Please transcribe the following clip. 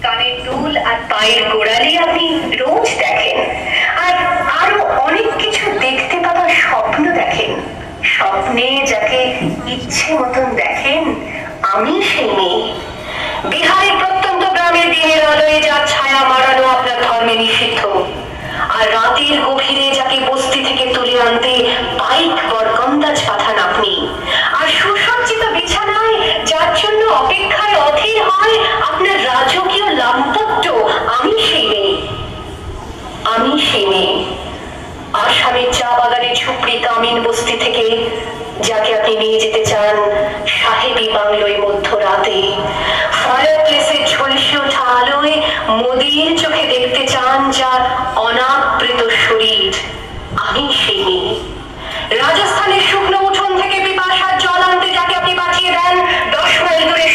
কানের দুল আর পায়ের গোড়ালি আপনি রোজ দেখেন, আর আরো অনেক কিছু দেখতে পাওয়ার স্বপ্ন দেখেন। স্বপ্নে যাকে ইচ্ছে মতন দেখেন, আমি সেই মেয়ে। বিহারের প্রত্যন্ত গ্রামের দিনের আলোয় যার ছায়া মারানো আপনার ধর্মে নিষিদ্ধ, আর রাতের গভীরে যাকে বস্তি থেকে তুলে আনতে বাইক বরকন্দাজ পাঠান আপনি, আর সুসজ্জিত বিছানায় যার জন্য অপেক্ষায় অধীর হয় আপনার রাজকীয় লাম্পট্য, আমি সেই মেয়ে। আমি সেই মেয়ে আসামের চা বাগানের ঝুপড়ি তামিল বস্তি থেকে যাকে আপনি নিয়ে যেতে চান সাহেবী বাংলোয় মধ্যরাতে, ফায়ার প্লেসের ঝলসে ওঠা আলোয় মোদির চোখে দেখতে চান যার অনাবৃত শরীর, আমি সেই মেয়ে। রাজস্থানের শুকনো উঠোন থেকে পিপাসার জল আনতে যাকে আপনি পাঠিয়ে দেন 10 মাইল দূরে